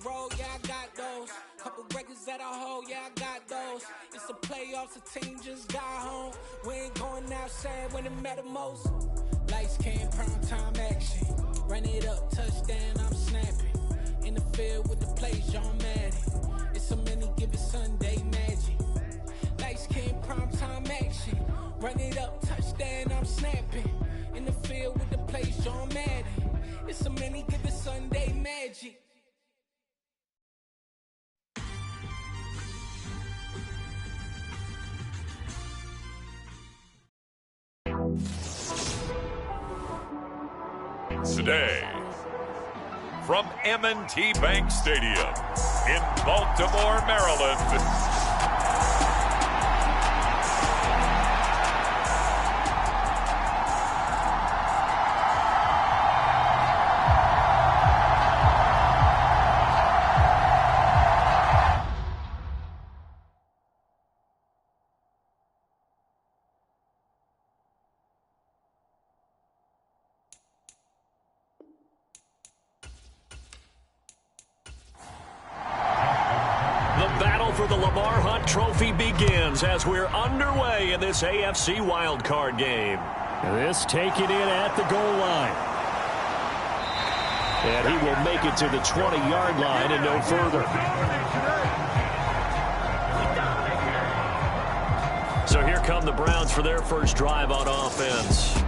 road, yeah, I got those. Couple records that I hold, yeah, I got those. It's the playoffs, the team just got home. We ain't going outside when it matter most. Lights came, prime time action. Run it up, touchdown, I'm snapping. In the field with the plays, John Madden. It's so many, give it Sunday magic. Lights came, prime time action. Run it up, touchdown, I'm snapping. In the field with the plays, John Madden. It's so many, give it Sunday magic. Today, from M&T Bank Stadium in Baltimore, Maryland. For the Lamar Hunt Trophy begins as we're underway in this AFC wildcard game. This taken in at the goal line. And he will make it to the 20-yard line and no further. So here come the Browns for their first drive on offense.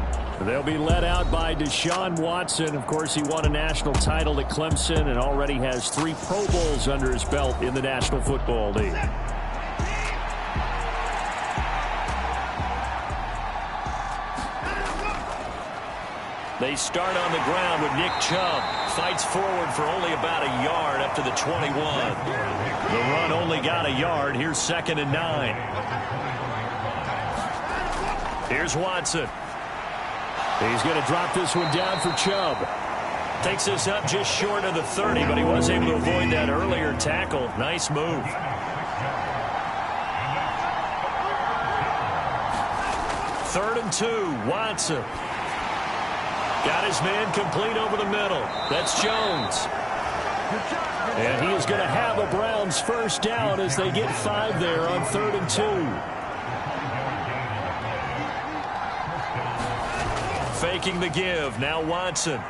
They'll be led out by Deshaun Watson. Of course, he won a national title at Clemson and already has 3 Pro Bowls under his belt in the National Football League. They start on the ground with Nick Chubb. Fights forward for only about a yard up to the 21. The run only got a yard. Here's 2nd and 9. Here's Watson. He's going to drop this one down for Chubb. Takes this up just short of the 30, but he was able to avoid that earlier tackle. Nice move. Third and 2, Watson. Got his man complete over the middle. That's Jones. And he is going to have a Browns first down as they get 5 there on 3rd and 2. Faking the give. Now Watson.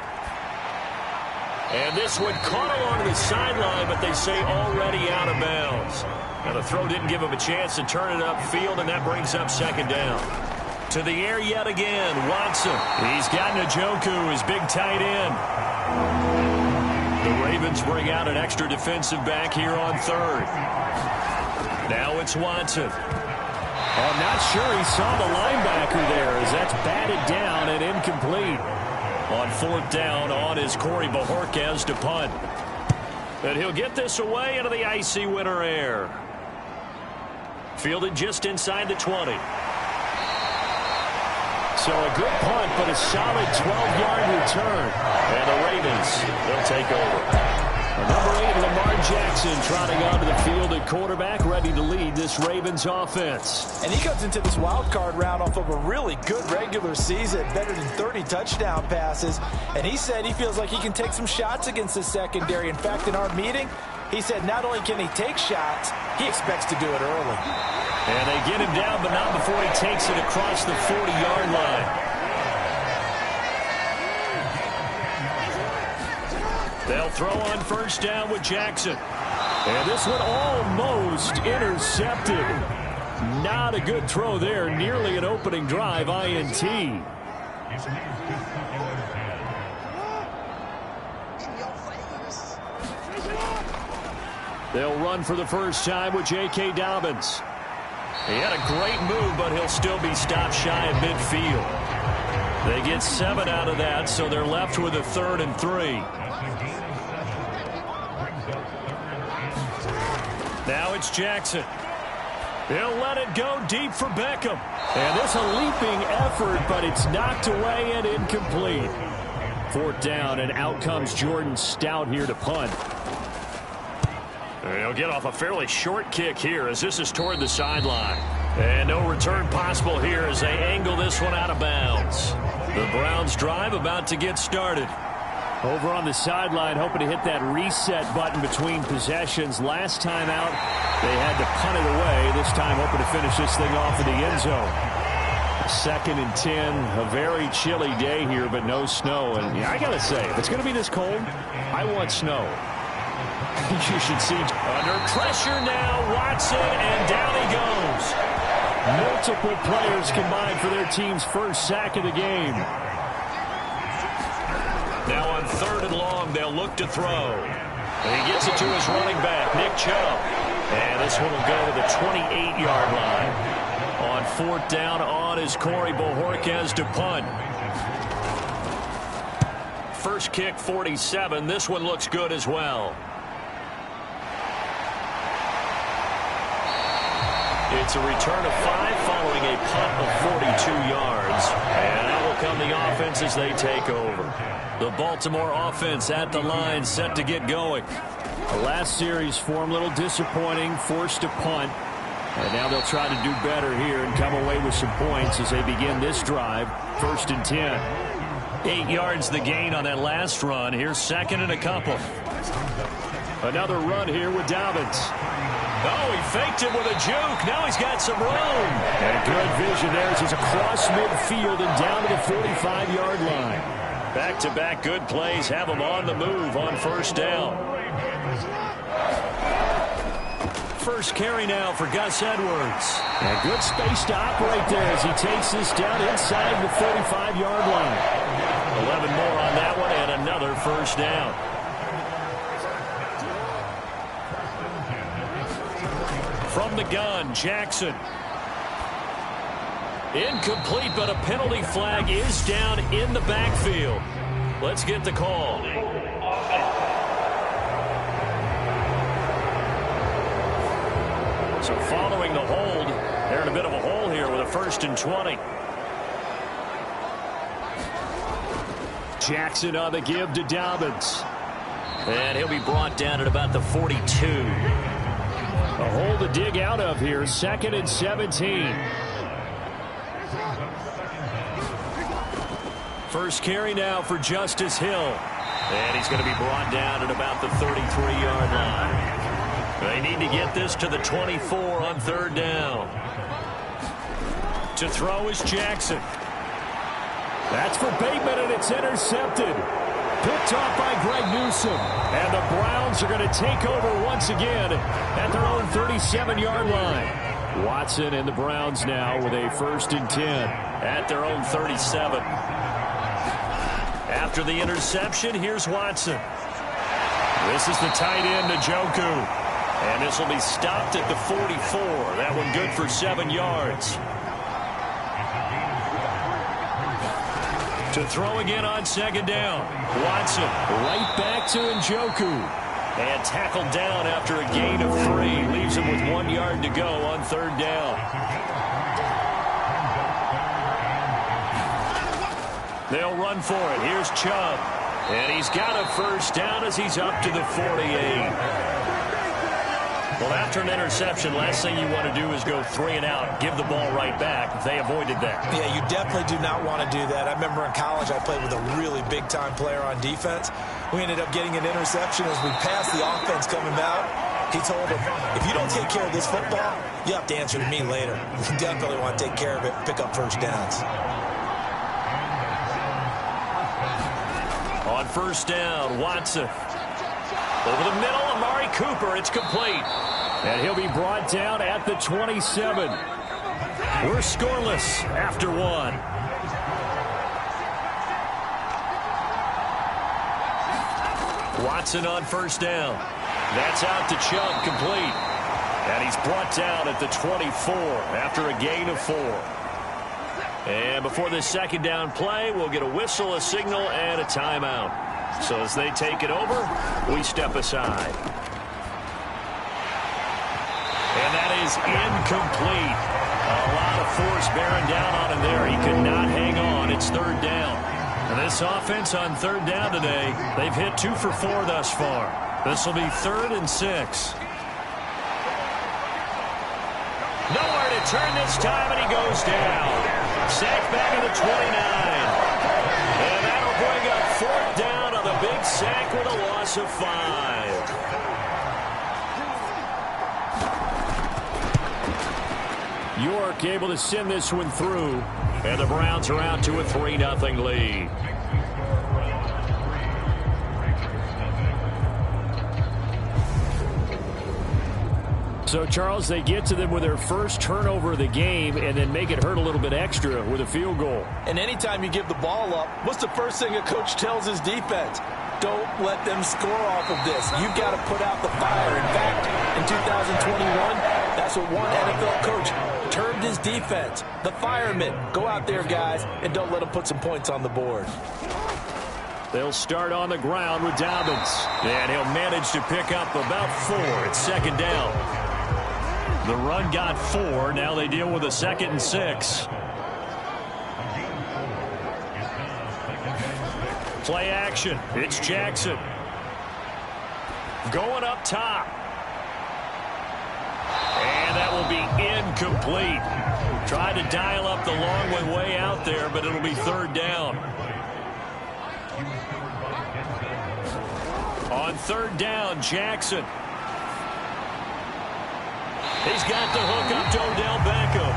And this one caught along the sideline, but they say already out of bounds. Now the throw didn't give him a chance to turn it upfield, and that brings up 2nd down. To the air yet again, Watson. He's got Njoku, his big tight end. The Ravens bring out an extra defensive back here on 3rd. Now it's Watson. I'm not sure he saw the linebacker there as that's batted down and incomplete. On 4th down, on is Corey Bajorquez to punt. And he'll get this away into the icy winter air. Fielded just inside the 20. So a good punt, but a solid 12-yard return. And the Ravens, they'll take over. Number 8, Lamar Jackson, trotting onto the field at quarterback, ready to lead this Ravens offense. And he comes into this wild card round off of a really good regular season, better than 30 touchdown passes. And he said he feels like he can take some shots against this secondary. In fact, in our meeting, he said not only can he take shots, he expects to do it early. And they get him down, but not before he takes it across the 40-yard line. They'll throw on first down with Jackson. And this one almost intercepted. Not a good throw there. Nearly an opening drive, INT. They'll run for the first time with J.K. Dobbins. He had a great move, but he'll still be stopped shy of midfield. They get 7 out of that, so they're left with a 3rd and 3. Now it's Jackson. He'll let it go deep for Beckham. And this a leaping effort, but it's knocked away and incomplete. 4th down, and out comes Jordan Stout here to punt. He'll get off a fairly short kick here as this is toward the sideline. And no return possible here as they angle this one out of bounds. The Browns drive about to get started. Over on the sideline, hoping to hit that reset button between possessions. Last time out, they had to punt it away. This time, hoping to finish this thing off in the end zone. 2nd and 10, a very chilly day here, but no snow. And yeah, I got to say, if it's going to be this cold, I want snow. You should see. Under pressure now, Watson, and down he goes. Multiple players combined for their team's first sack of the game. Now on 3rd and long, they'll look to throw. And he gets it to his running back, Nick Chubb. And this one will go to the 28-yard line. On 4th down, on is Corey Bojorquez to punt. First kick, 47. This one looks good as well. It's a return of 5 following a punt of 42 yards. And that will come the offense as they take over. The Baltimore offense at the line, set to get going. The last series for them, a little disappointing, forced to punt. And now they'll try to do better here and come away with some points as they begin this drive. 1st and 10. 8 yards the gain on that last run. Here's 2nd and a couple. Another run here with Dobbins. Oh, he faked it with a juke. Now he's got some room. And good vision there as he's across midfield and down to the 45-yard line. Back-to-back good plays have him on the move on 1st down. First carry now for Gus Edwards. And good space to operate there as he takes this down inside the 35-yard line. 11 more on that one and another 1st down. From the gun, Jackson. Incomplete, but a penalty flag is down in the backfield. Let's get the call. So following the hold, they're in a bit of a hole here with a 1st and 20. Jackson on the give to Dobbins. And he'll be brought down at about the 42. A hole to dig out of here. 2nd and 17. First carry now for Justice Hill. And he's going to be brought down at about the 33-yard line. They need to get this to the 24 on 3rd down. To throw is Jackson. That's for Bateman, and it's intercepted. Picked off by Greg Newsome. And the Browns are going to take over once again at their own 37-yard line. Watson and the Browns now with a 1st and 10. At their own 37. After the interception, here's Watson. This is the tight end, Njoku. And this will be stopped at the 44. That one good for 7 yards. To throw again on 2nd down. Watson right back to Njoku. And tackled down after a gain of 3. Leaves him with 1 yard to go on 3rd down. They'll run for it. Here's Chubb. And he's got a 1st down as he's up to the 48. Well, after an interception, last thing you want to do is go 3 and out, give the ball right back. They avoided that. Yeah, you definitely do not want to do that. I remember in college I played with a really big-time player on defense. We ended up getting an interception as we passed the offense coming out. He told him, if you don't take care of this football, you have to answer to me later. You definitely want to take care of it, pick up 1st downs. On 1st down, Watson. Over the middle, Amari Cooper. It's complete. And he'll be brought down at the 27. We're scoreless after 1. Watson on 1st down. That's out to Chubb, complete. And he's brought down at the 24 after a gain of 4. And before this 2nd down play, we'll get a whistle, a signal, and a timeout. So as they take it over, we step aside. And that is incomplete. A lot of force bearing down on him there. He could not hang on. It's 3rd down. And this offense on 3rd down today, they've hit 2 for 4 thus far. This will be 3rd and 6. Nowhere to turn this time, and he goes down. Sacked back at the 29. And that'll bring up 4th down on the big third sack with a loss of 5. York able to send this one through, and the Browns are out to a 3-0 lead. So, Charles, they get to them with their first turnover of the game and then make it hurt a little bit extra with a field goal. And anytime you give the ball up, what's the first thing a coach tells his defense? Don't let them score off of this. You've got to put out the fire. In fact, in 2021, that's what one NFL coach termed his defense. The firemen. Go out there, guys, and don't let them put some points on the board. They'll start on the ground with Dobbins. And he'll manage to pick up about 4 at second down. The run got 4. Now they deal with a 2nd and 6. Play action. It's Jackson. Going up top. And that will be incomplete. Tried to dial up the long way out there, but it'll be 3rd down. On 3rd down, Jackson. He's got the hook up to Odell Beckham.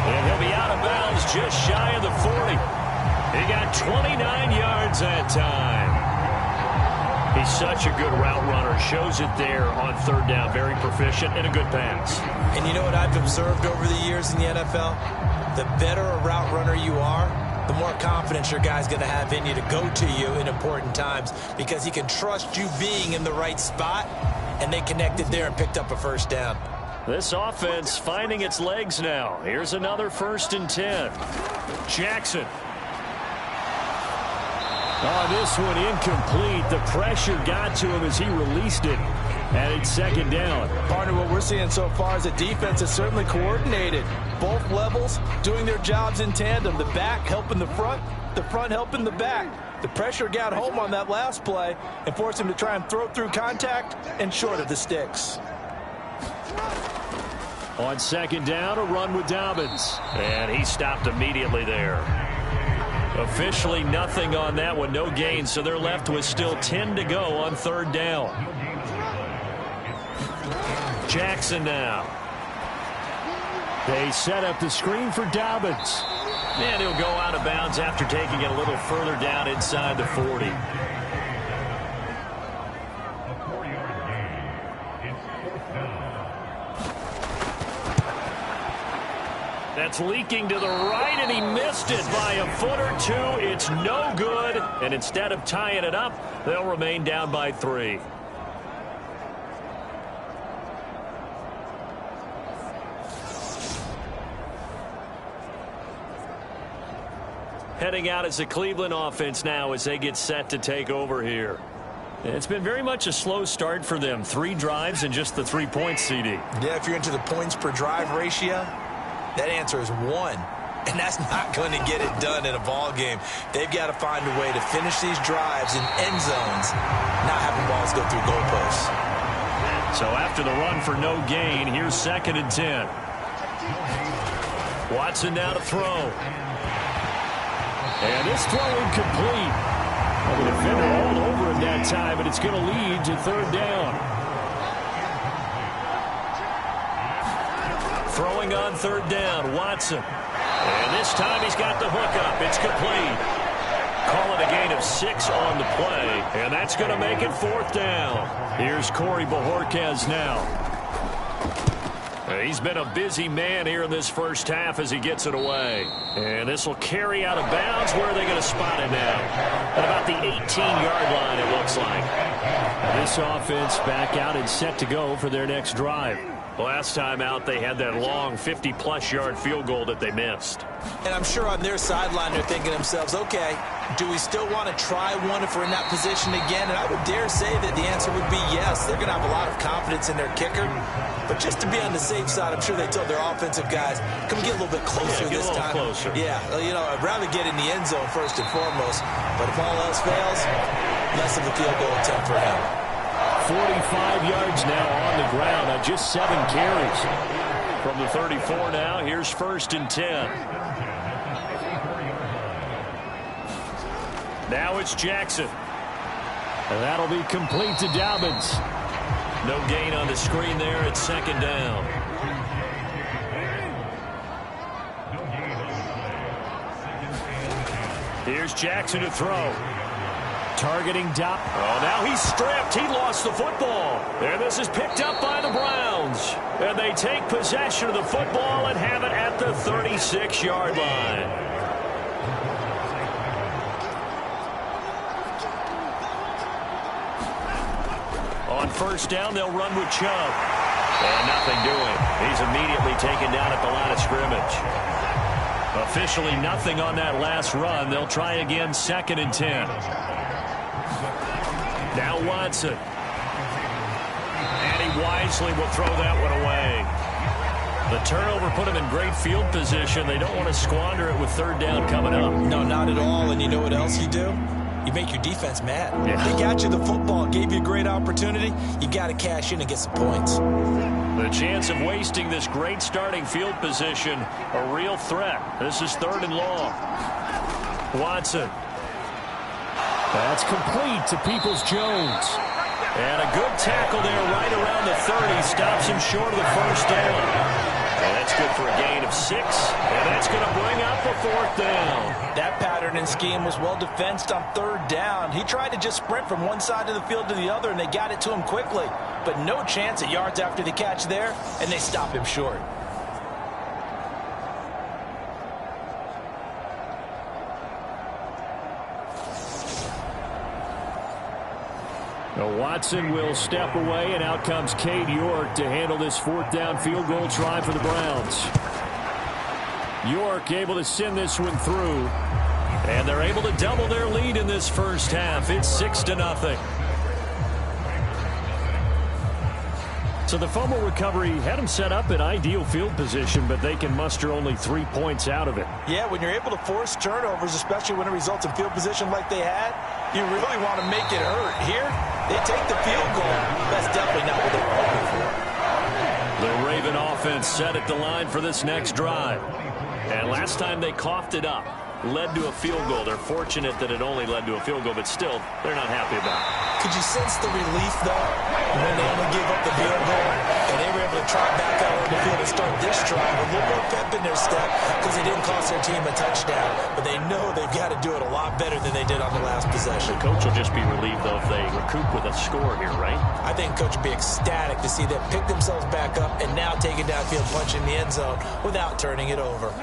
And he'll be out of bounds just shy of the 40. He got 29 yards that time. He's such a good route runner. Shows it there on 3rd down. Very proficient and a good pass. And you know what I've observed over the years in the NFL? The better a route runner you are, the more confidence your guy's going to have in you to go to you in important times because he can trust you being in the right spot, and they connected there and picked up a 1st down. This offense finding its legs now. Here's another 1st and 10. Jackson. Oh, this one incomplete. The pressure got to him as he released it. And it's 2nd down. Partner, what we're seeing so far is the defense is certainly coordinated. Both levels doing their jobs in tandem. The back helping the front helping the back. The pressure got home on that last play and forced him to try and throw through contact and short of the sticks. On 2nd down, a run with Dobbins. And he stopped immediately there. Officially nothing on that one. No gain, so they're left with still 10 to go on 3rd down. Jackson now. They set up the screen for Dobbins. And he'll go out of bounds after taking it a little further down inside the 40. That's leaking to the right, and he missed it by a foot or 2. It's no good, and instead of tying it up, they'll remain down by 3. Heading out as the Cleveland offense now as they get set to take over here. It's been very much a slow start for them. 3 drives and just the 3 points, CD. Yeah, if you're into the points per drive ratio, that answer is 1. And that's not going to get it done in a ball game. They've got to find a way to finish these drives in end zones, not having balls go through goalposts. So after the run for no gain, here's 2nd and 10. Watson now to throw. And this throw incomplete. Well, the defender all over him that time, and it's going to lead to 3rd down. Throwing on 3rd down, Watson. And this time he's got the hook up. It's complete. Call it a gain of 6 on the play, and that's going to make it 4th down. Here's Corey Bojorquez now. He's been a busy man here in this first half as he gets it away. And this will carry out of bounds. Where are they going to spot it now? At about the 18-yard line, it looks like. This offense back out and set to go for their next drive. Last time out, they had that long 50-plus yard field goal that they missed. And I'm sure on their sideline they're thinking to themselves, okay, do we still want to try one if we're in that position again? And I would dare say that the answer would be yes. They're going to have a lot of confidence in their kicker. But just to be on the safe side, I'm sure they told their offensive guys, come get a little bit closer this time. Closer. Yeah, you know, I'd rather get in the end zone first and foremost. But if all else fails, less of a field goal attempt for him. 45 yards now on the ground on just 7 carries. From the 34 now, here's 1st and 10. Now it's Jackson. And that'll be complete to Dobbins. No gain on the screen there at second down. Here's Jackson to throw. Targeting Dobbins. Oh, now he's stripped. He lost the football. And this is picked up by the Browns. And they take possession of the football and have it at the 36-yard line. On first down, they'll run with Chubb. And nothing doing. He's immediately taken down at the line of scrimmage. Officially nothing on that last run. They'll try again, 2nd and 10. Now Watson. And he wisely will throw that one away. The turnover put him in great field position. They don't want to squander it with 3rd down coming up. No, not at all. And you know what else you do? You make your defense mad. Yeah. They got you the football, gave you a great opportunity. You got to cash in and get some points. The chance of wasting this great starting field position, a real threat. This is 3rd and long. Watson. That's complete to Peoples-Jones. And a good tackle there right around the 30. Stops him short of the first down. And that's good for a gain of 6. And that's going to bring up a 4th down. That pattern and scheme was well defensed on 3rd down. He tried to just sprint from one side of the field to the other, and they got it to him quickly. But no chance at yards after the catch there, and they stop him short. Now Watson will step away, and out comes Cade York to handle this 4th down field goal try for the Browns. York able to send this one through, and they're able to double their lead in this first half. It's 6-0. So the fumble recovery had them set up in ideal field position, but they can muster only 3 points out of it. Yeah, when you're able to force turnovers, especially when it results in field position like they had, you really want to make it hurt. Here, they take the field goal. That's definitely not what they were hoping for. The Raven offense set at the line for this next drive. And last time they coughed it up, led to a field goal. They're fortunate that it only led to a field goal, but still, they're not happy about it. Could you sense the relief, though, when they only gave up the field goal and they were able to trot back out on the field and start this drive with a little more pep in their step because they didn't cost their team a touchdown, but they know they've got to do it a lot better than they did on the last possession. The coach will just be relieved, though, if they recoup with a score here, right? I think coach would be ecstatic to see them pick themselves back up and now take it downfield, punch in the end zone without turning it over.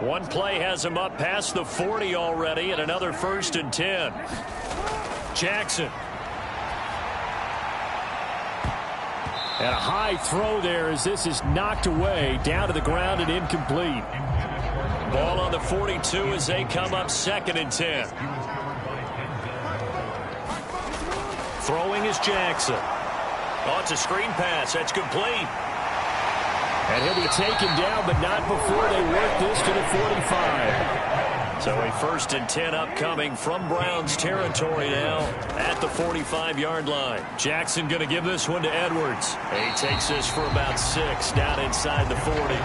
One play has him up past the 40 already, and another 1st and 10. Jackson. And a high throw there as this is knocked away, down to the ground and incomplete. Ball on the 42 as they come up 2nd and 10. Throwing is Jackson. Oh, it's a screen pass. That's complete. And he'll be taken down, but not before they work this to the 45. So a 1st and 10 upcoming from Browns territory now at the 45-yard line. Jackson going to give this one to Edwards. He takes this for about 6 down inside the 40.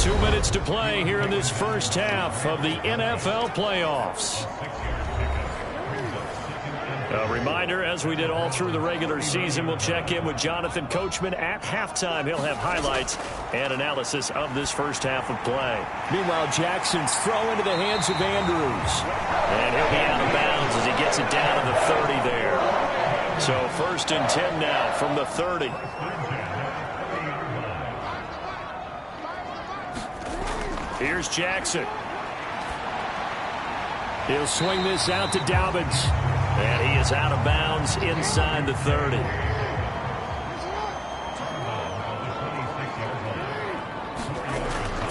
2 minutes to play here in this first half of the NFL playoffs. A reminder, as we did all through the regular season, we'll check in with Jonathan Coachman at halftime. He'll have highlights and analysis of this first half of play. Meanwhile, Jackson's throw into the hands of Andrews. And he'll be out of bounds as he gets it down to the 30 there. So 1st and 10 now from the 30. Here's Jackson. He'll swing this out to Dobbins. And he is out of bounds inside the 30.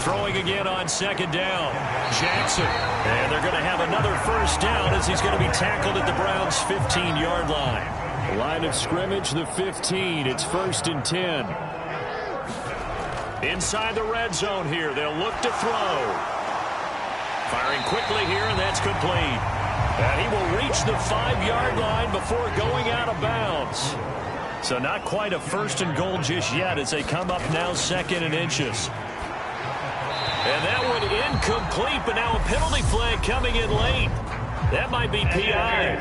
Throwing again on 2nd down. Jackson. And they're going to have another 1st down as he's going to be tackled at the Browns' 15-yard line. Line of scrimmage, the 15. It's 1st and 10. Inside the red zone here. They'll look to throw. Firing quickly here, and that's complete. And he will reach the 5-yard line before going out of bounds. So not quite a 1st and goal just yet as they come up now 2nd and inches. And that one incomplete, but now a penalty flag coming in late. That might be PI.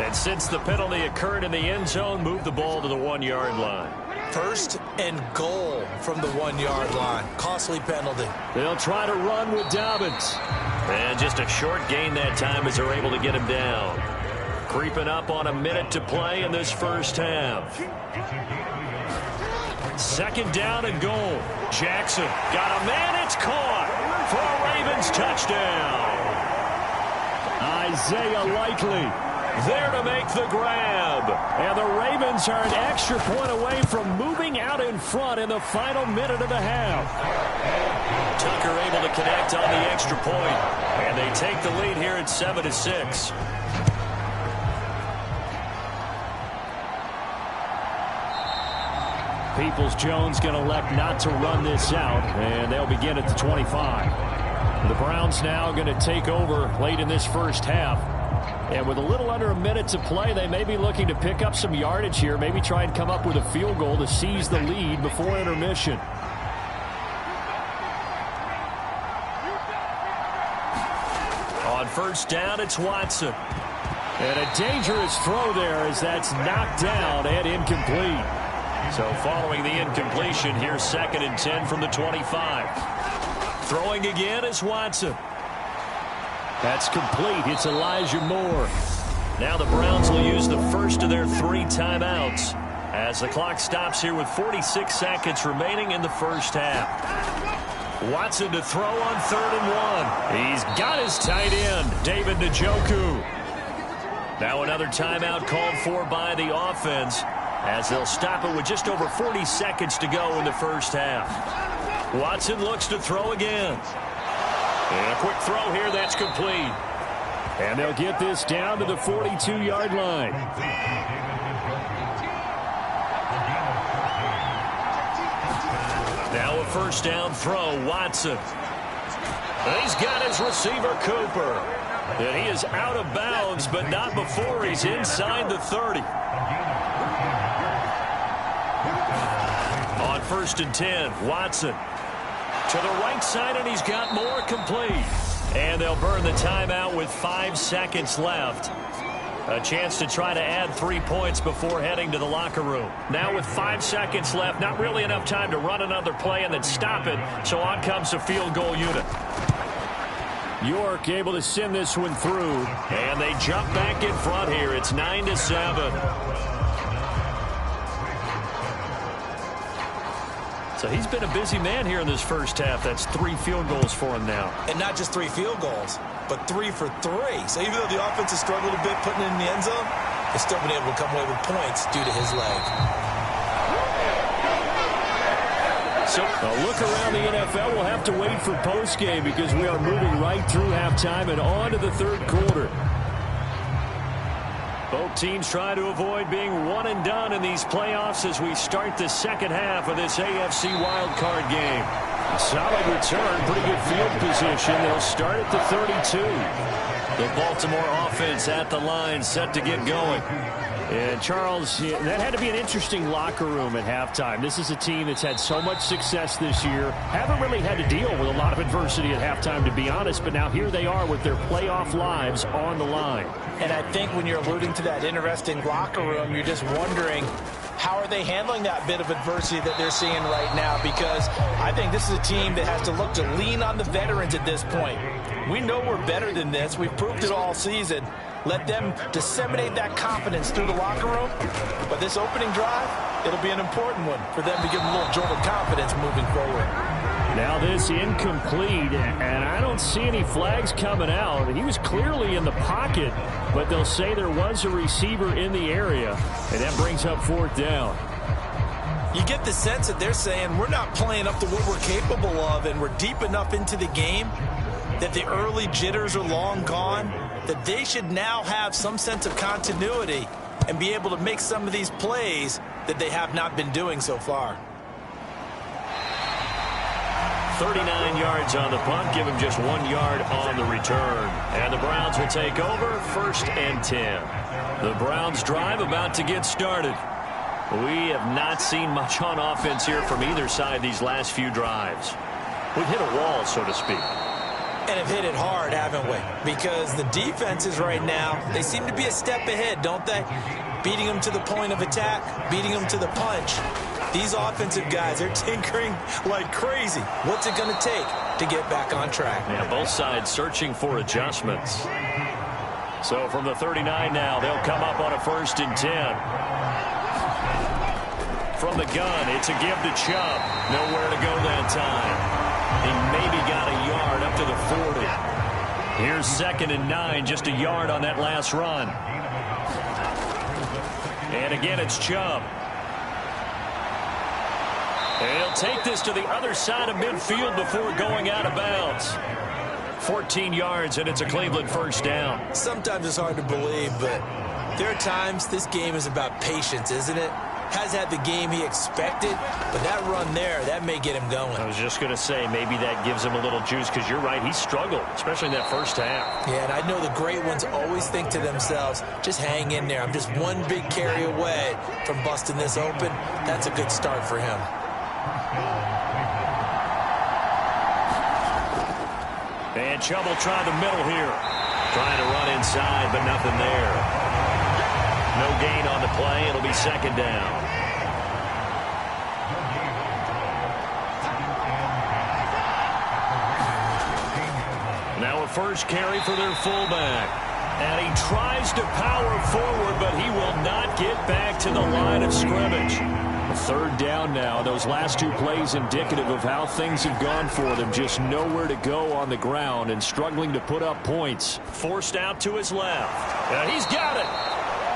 And since the penalty occurred in the end zone, move the ball to the 1-yard line. First and goal from the 1-yard line. Costly penalty. They'll try to run with Dobbins. And just a short gain that time as they're able to get him down. Creeping up on a minute to play in this first half. Second down and goal. Jackson got a man. It's caught for a Ravens touchdown. Isaiah Likely there to make the grab. And the Ravens are an extra point away from moving out in front in the final minute of the half. Tucker able to connect on the extra point. And they take the lead here at 7-6. Peoples-Jones going to elect not to run this out, and they'll begin at the 25. The Browns now going to take over late in this first half. And with a little under a minute to play, they may be looking to pick up some yardage here, maybe try and come up with a field goal to seize the lead before intermission. On first down, it's Watson. And a dangerous throw there as that's knocked down and incomplete. So following the incompletion, here's 2nd and 10 from the 25. Throwing again is Watson. That's complete. It's Elijah Moore. Now the Browns will use the first of their 3 timeouts as the clock stops here with 46 seconds remaining in the first half. Watson to throw on 3rd and 1. He's got his tight end, David Njoku. Now another timeout called for by the offense as they'll stop it with just over 40 seconds to go in the first half. Watson looks to throw again. And a quick throw here that's complete. And they'll get this down to the 42-yard line. Now a first down throw, Watson. He's got his receiver, Cooper. And he is out of bounds, but not before he's inside the 30. On 1st and 10, Watson to the right side, and he's got more complete. And they'll burn the timeout with 5 seconds left. A chance to try to add 3 points before heading to the locker room. Now with 5 seconds left, not really enough time to run another play and then stop it. So on comes the field goal unit. York able to send this one through. And they jump back in front here. It's 9-7. So he's been a busy man here in this first half. That's 3 field goals for him now. And not just 3 field goals, but 3 for 3. So even though the offense has struggled a bit putting it in the end zone, they've still been able to come away with points due to his leg. So a look around the NFL. We'll have to wait for postgame because we are moving right through halftime and on to the 3rd quarter. Both teams try to avoid being one and done in these playoffs as we start the second half of this AFC wildcard game. A solid return, pretty good field position. They'll start at the 32. The Baltimore offense at the line, set to get going. And Charles, that had to be an interesting locker room at halftime. This is a team that's had so much success this year. Haven't really had to deal with a lot of adversity at halftime, to be honest. But now here they are with their playoff lives on the line. And I think when you're alluding to that interesting locker room, you're just wondering, how are they handling that bit of adversity that they're seeing right now? Because I think this is a team that has to look to lean on the veterans at this point. We know we're better than this. We've proved it all season. Let them disseminate that confidence through the locker room. But this opening drive, it'll be an important one for them to give them a little jolt of confidence moving forward. Now this incomplete, and I don't see any flags coming out. He was clearly in the pocket, but they'll say there was a receiver in the area, and that brings up 4th down. You get the sense that they're saying we're not playing up to what we're capable of, and we're deep enough into the game that the early jitters are long gone, that they should now have some sense of continuity and be able to make some of these plays that they have not been doing so far. 39 yards on the punt, give him just 1 yard on the return. And the Browns will take over, 1st and 10. The Browns drive about to get started. We have not seen much on offense here from either side these last few drives. We've hit a wall, so to speak. And have hit it hard, haven't we? Because the defenses right now, they seem to be a step ahead, don't they? Beating them to the point of attack, beating them to the punch. These offensive guys are tinkering like crazy. What's it going to take to get back on track? Yeah, both sides searching for adjustments. So from the 39 now, they'll come up on a 1st and 10. From the gun, it's a give to Chubb. Nowhere to go that time. He maybe got a yard up to the 40. Here's 2nd and 9, just a yard on that last run. And again, it's Chubb. And he'll take this to the other side of midfield before going out of bounds. 14 yards, and it's a Cleveland 1st down. Sometimes it's hard to believe, but there are times this game is about patience, isn't it? Has had the game he expected, but that run there, that may get him going. I was just going to say, maybe that gives him a little juice, because you're right, he struggled, especially in that first half. Yeah, and I know the great ones always think to themselves, just hang in there. I'm just one big carry away from busting this open. That's a good start for him. And Chubb will try the middle here. Trying to run inside, but nothing there. No gain on the play. It'll be 2nd down. Now a first carry for their fullback. And he tries to power forward, but he will not get back to the line of scrimmage. 3rd down now. Those last 2 plays indicative of how things have gone for them. Just nowhere to go on the ground and struggling to put up points. Forced out to his left. And he's got it.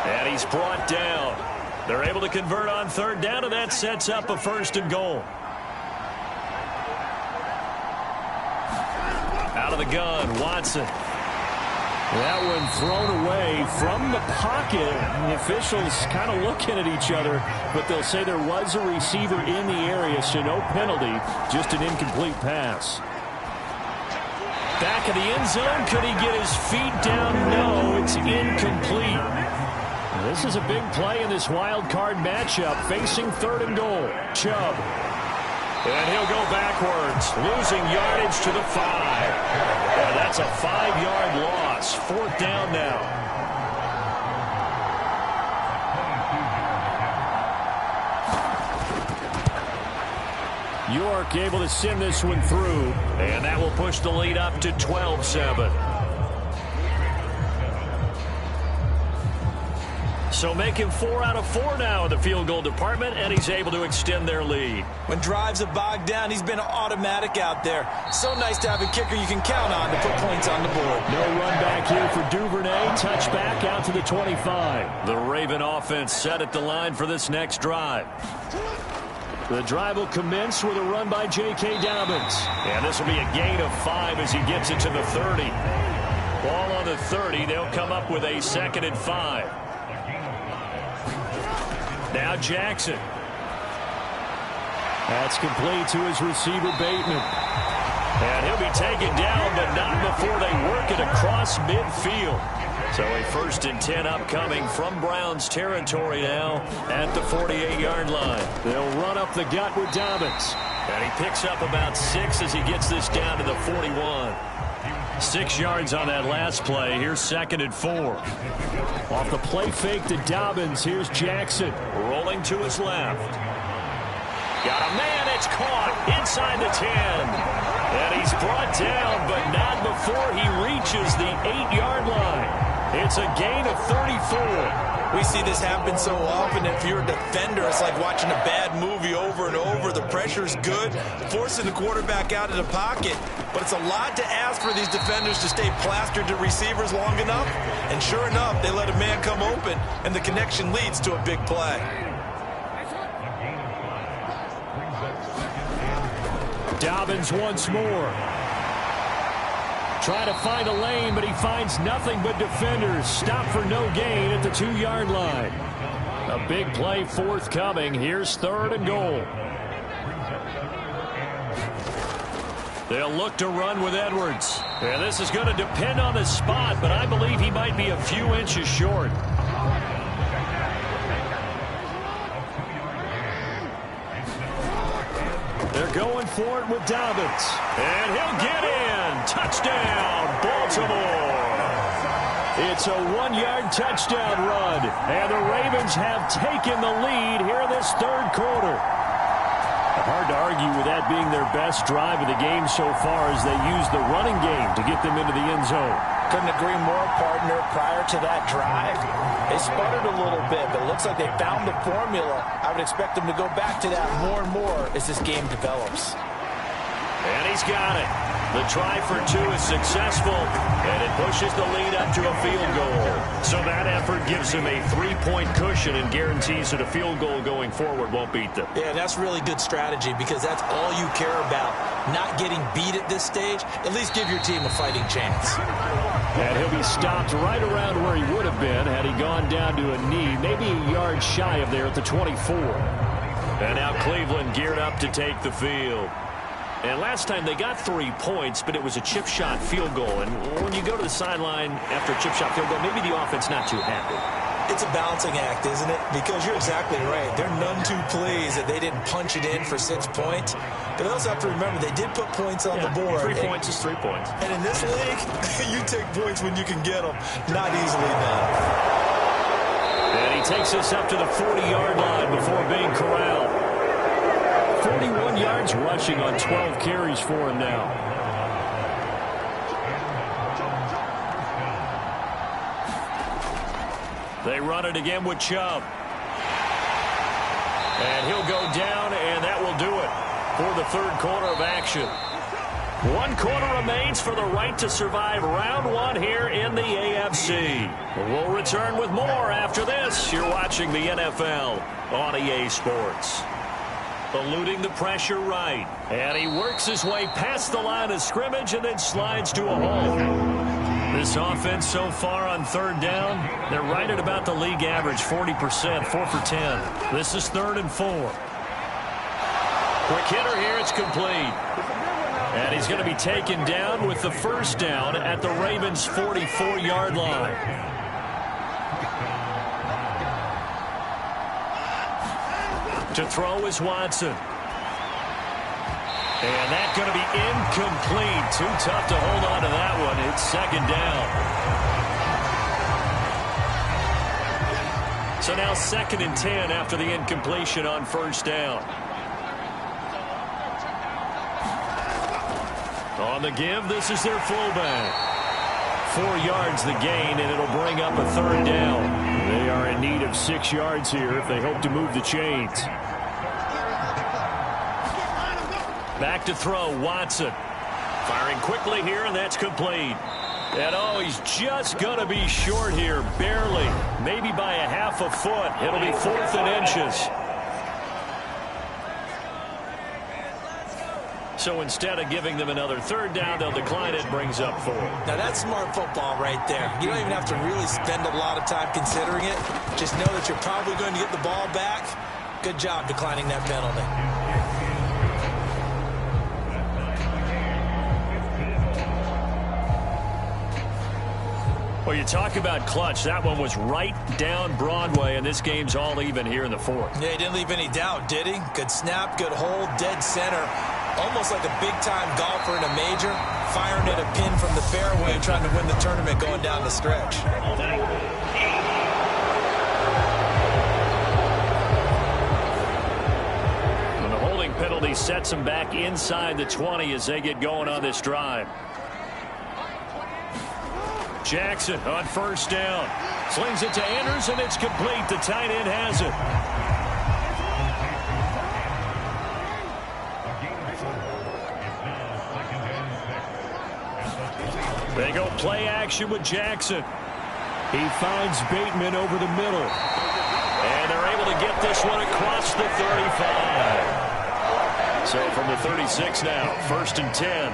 And he's brought down. They're able to convert on 3rd down, and that sets up a 1st and goal. Out of the gun, Watson. That one thrown away from the pocket. The officials kind of looking at each other, but they'll say there was a receiver in the area, so no penalty, just an incomplete pass. Back of the end zone, could he get his feet down? No, it's incomplete. This is a big play in this wild card matchup, facing 3rd and goal. Chubb. And he'll go backwards, losing yardage to the 5. And that's a 5-yard loss. 4th down now. York able to send this one through. And that will push the lead up to 12-7. So making 4 out of 4 now in the field goal department, and he's able to extend their lead. When drives have bogged down, he's been automatic out there. So nice to have a kicker you can count on to put points on the board. No run back here for Duvernay. Touchback out to the 25. The Raven offense set at the line for this next drive. The drive will commence with a run by J.K. Dobbins. And this will be a gain of 5 as he gets it to the 30. Ball on the 30. They'll come up with a 2nd and 5. Now Jackson. That's complete to his receiver, Bateman. And he'll be taken down, but not before they work it across midfield. So a 1st and 10 upcoming from Browns territory now at the 48-yard line. They'll run up the gut with Dobbins. And he picks up about 6 as he gets this down to the 41. 6 yards on that last play. Here's 2nd and 4. Off the play fake to Dobbins. Here's Jackson. Rolling to his left. Got a man. It's caught inside the 10. And he's brought down, but not before he reaches the 8-yard line. It's a gain of 34. We see this happen so often. If you're a defender, it's like watching a bad movie over and over. The pressure's good, forcing the quarterback out of the pocket. But it's a lot to ask for these defenders to stay plastered to receivers long enough. And sure enough, they let a man come open, and the connection leads to a big play. Dobbins once more. Trying to find a lane, but he finds nothing but defenders. Stop for no gain at the 2-yard line. A big play forthcoming. Here's 3rd and goal. They'll look to run with Edwards. And this is going to depend on the spot, but I believe he might be a few inches short. There going for it with Dobbins. And he'll get in. Touchdown, Baltimore. It's a 1-yard touchdown run. And the Ravens have taken the lead here in this third quarter. Hard to argue with that being their best drive of the game so far as they use the running game to get them into the end zone. Couldn't agree more, partner. Prior to that drive, they sputtered a little bit, but it looks like they found the formula. I would expect them to go back to that more and more as this game develops. And he's got it. The try for 2 is successful, and it pushes the lead up to a field goal. So that effort gives him a 3-point cushion and guarantees that a field goal going forward won't beat them. Yeah, that's really good strategy because that's all you care about. Not getting beat at this stage. At least give your team a fighting chance. And he'll be stopped right around where he would have been had he gone down to a knee, maybe a yard shy of there at the 24. And now Cleveland geared up to take the field. And last time they got 3 points, but it was a chip shot field goal. And when you go to the sideline after a chip shot field goal, maybe the offense not too happy. It's a balancing act, isn't it? Because you're exactly right. They're none too pleased that they didn't punch it in for 6 points. But they also have to remember they did put points on the board. 3 points is 3 points. And in this league, you take points when you can get them. Not easily done. And he takes us up to the 40-yard line before being corralled. 41 yards rushing on 12 carries for him now. They run it again with Chubb. And he'll go down, and that will do it for the third quarter of action. 1 quarter remains for the right to survive round 1 here in the AFC. We'll return with more after this. You're watching the NFL on EA Sports. Eluding the pressure right. And he works his way past the line of scrimmage and then slides to a hole. This offense so far on third down, they're right at about the league average, 40%, 4 for 10. This is 3rd and 4. Quick hitter here, it's complete. And he's going to be taken down with the first down at the Ravens' 44-yard line. To throw is Watson. And that's going to be incomplete. Too tough to hold on to that one. It's 2nd down. So now 2nd and 10 after the incompletion on first down. On the give, this is their fullback. 4 yards the gain, and it'll bring up a 3rd down. They are in need of 6 yards here if they hope to move the chains. Back to throw, Watson. Firing quickly here, and that's complete. And oh, he's just going to be short here, barely. Maybe by a half a foot. It'll be 4th and inches. So instead of giving them another 3rd down, they'll decline it, brings up 4. Now that's smart football right there. You don't even have to really spend a lot of time considering it. Just know that you're probably going to get the ball back. Good job declining that penalty. Well, you talk about clutch. That one was right down Broadway, and this game's all even here in the 4th. Yeah, he didn't leave any doubt, did he? Good snap, good hold, dead center. Almost like a big-time golfer in a major, firing at a pin from the fairway, trying to win the tournament going down the stretch. And the holding penalty sets them back inside the 20 as they get going on this drive. Jackson on first down. Slings it to Andrews, and it's complete. The tight end has it. They go play action with Jackson. He finds Bateman over the middle. And they're able to get this one across the 35. So from the 36 now, 1st and 10.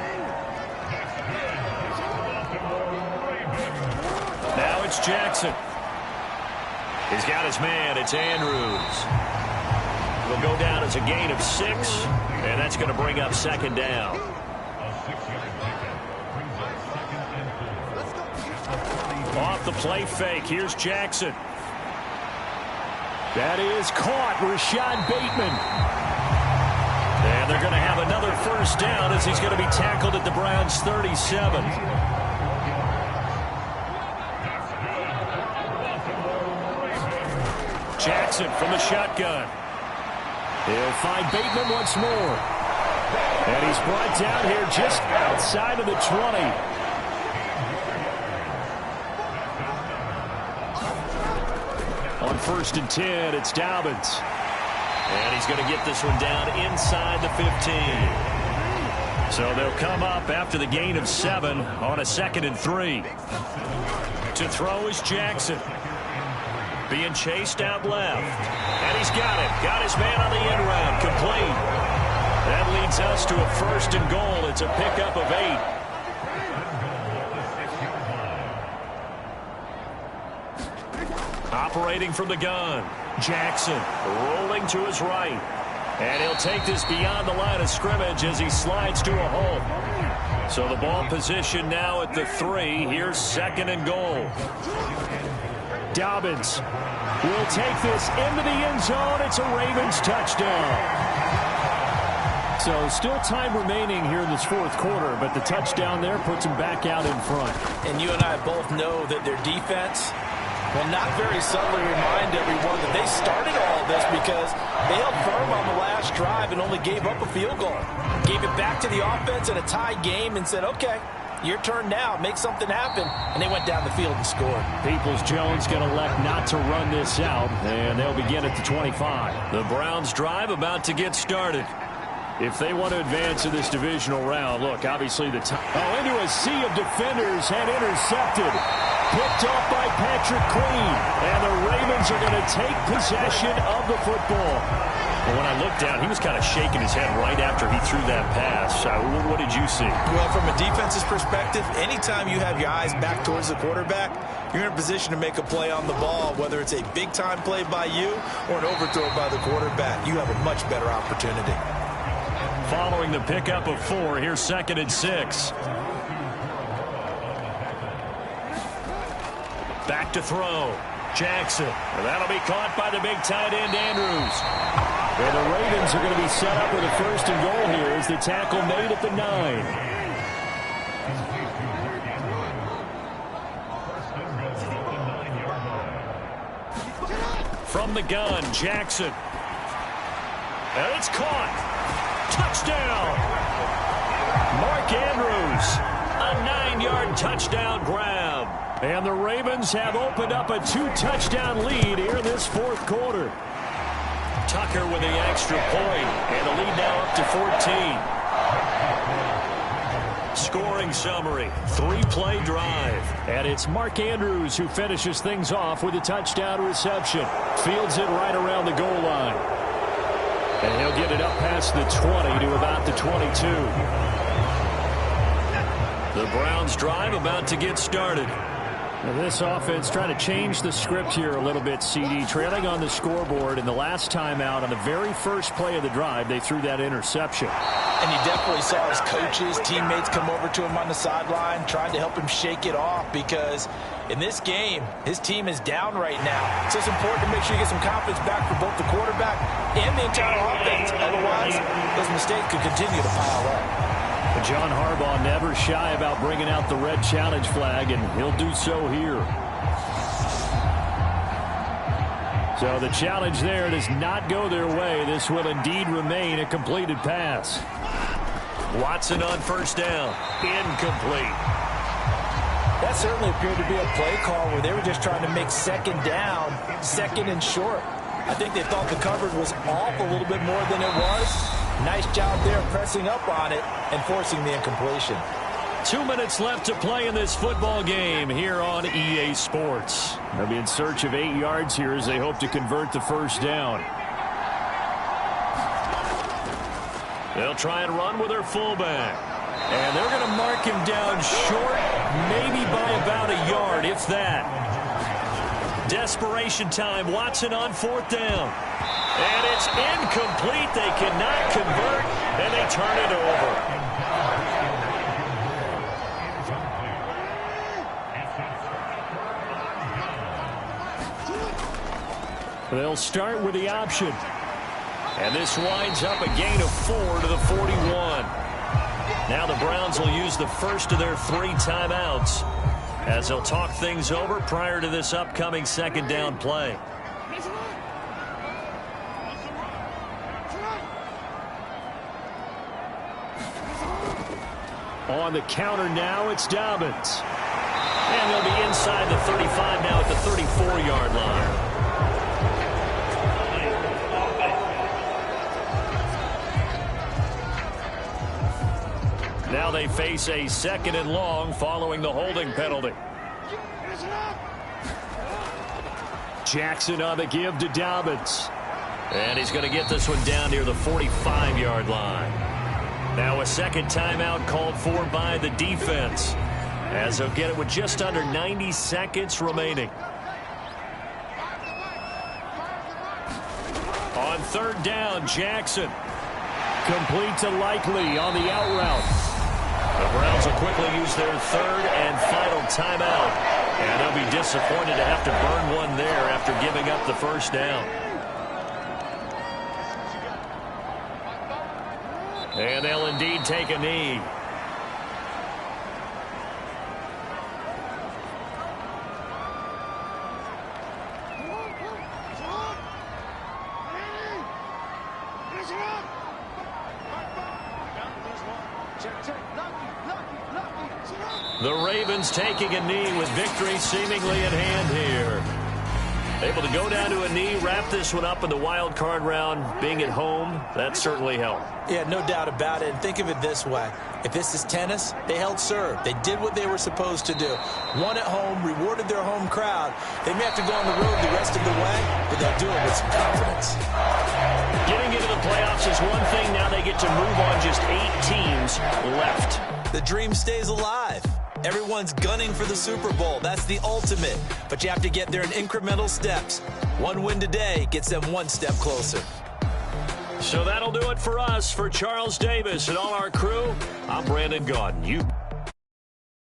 Now it's Jackson. He's got his man. It's Andrews. Will go down as a gain of 6, and that's going to bring up 2nd down. Off the play fake. Here's Jackson. That is caught. Rashad Bateman. And And they're going to have another first down as he's going to be tackled at the Browns' 37. Jackson from the shotgun. He'll find Bateman once more. And he's brought down here just outside of the 20. On 1st and 10, it's Dobbins. And he's going to get this one down inside the 15. So they'll come up after the gain of 7 on a 2nd and 3. To throw is Jackson. Being chased out left. And he's got it. Got his man on the end round. Complete. That leads us to a 1st and goal. It's a pickup of 8. Operating from the gun. Jackson rolling to his right. And he'll take this beyond the line of scrimmage as he slides to a hole. So the ball position now at the 3. Here's 2nd and goal. Dobbins will take this into the end zone. It's a Ravens touchdown. So still time remaining here in this 4th quarter, but the touchdown there puts him back out in front. And you and I both know that their defense will not very subtly remind everyone that they started all of this because they held firm on the last drive and only gave up a field goal. Gave it back to the offense in a tie game and said, okay, your turn now, make something happen. And they went down the field and scored. Peoples-Jones going to elect not to run this out, and they'll begin at the 25. The Browns drive about to get started. If they want to advance in this divisional round, look, obviously the time. Oh, into a sea of defenders and intercepted. Picked off by Patrick Queen. And the Ravens are going to take possession of the football. Well, when I looked down, he was kind of shaking his head right after he threw that pass. What did you see? Well, from a defense's perspective, anytime you have your eyes back towards the quarterback, you're in a position to make a play on the ball, whether it's a big-time play by you or an overthrow by the quarterback. You have a much better opportunity. Following the pickup of 4, here's 2nd and 6. Back to throw. Jackson. That'll be caught by the big tight end, Andrews. And the Ravens are going to be set up with a 1st and goal here as the tackle made at the 9. From the gun, Jackson. And it's caught. Touchdown. Mark Andrews. A 9-yard touchdown grab. And the Ravens have opened up a 2-touchdown lead here in this 4th quarter. Tucker with the extra point, and the lead now up to 14. Scoring summary, 3-play drive. And it's Mark Andrews who finishes things off with a touchdown reception. Fields it right around the goal line. And he'll get it up past the 20 to about the 22. The Browns drive about to get started. Now this offense trying to change the script here a little bit, CD. Trailing on the scoreboard, and the last time out on the very first play of the drive, they threw that interception. And you definitely saw his coaches, teammates come over to him on the sideline, trying to help him shake it off because in this game, his team is down right now. So it's important to make sure you get some confidence back for both the quarterback and the entire offense. Otherwise, those mistakes could continue to pile up. John Harbaugh never shy about bringing out the red challenge flag, and he'll do so here. So the challenge there does not go their way. This will indeed remain a completed pass. Watson on 1st down. Incomplete. That certainly appeared to be a play call where they were just trying to make 2nd down, 2nd and short. I think they thought the coverage was off a little bit more than it was. Nice job there pressing up on it and forcing the incompletion. 2 minutes left to play in this football game here on EA Sports. They'll be in search of 8 yards here as they hope to convert the 1st down. They'll try and run with their fullback. And they're going to mark him down short, maybe by about a yard, if that. Desperation time. Watson on 4th down. And it's incomplete. They cannot convert, and they turn it over. They'll start with the option. And this winds up a gain of 4 to the 41. Now the Browns will use the first of their 3 timeouts as they'll talk things over prior to this upcoming second down play. On the counter now, it's Dobbins. And they'll be inside the 35 now at the 34-yard line. Now they face a 2nd and long following the holding penalty. Jackson on the give to Dobbins. And he's going to get this one down near the 45-yard line. Now a second timeout called for by the defense, as they'll get it with just under 90 seconds remaining. On 3rd down, Jackson. Complete to Likely on the out route. The Browns will quickly use their 3rd and final timeout. And they'll be disappointed to have to burn one there after giving up the first down. And they'll indeed take a knee. The Ravens taking a knee with victory seemingly in hand here. Able to go down to a knee, wrap this one up in the wild card round. Being at home, that certainly helped. Yeah, no doubt about it. And think of it this way. If this is tennis, they held serve. They did what they were supposed to do. Won at home, rewarded their home crowd. They may have to go on the road the rest of the way, but they'll do it with some confidence. Getting into the playoffs is one thing. Now they get to move on. Just 8 teams left. The dream stays alive. Everyone's gunning for the Super Bowl. That's the ultimate. But you have to get there in incremental steps. One win today gets them one step closer. So that'll do it for us. For Charles Davis and all our crew, I'm Brandon Gaudin. You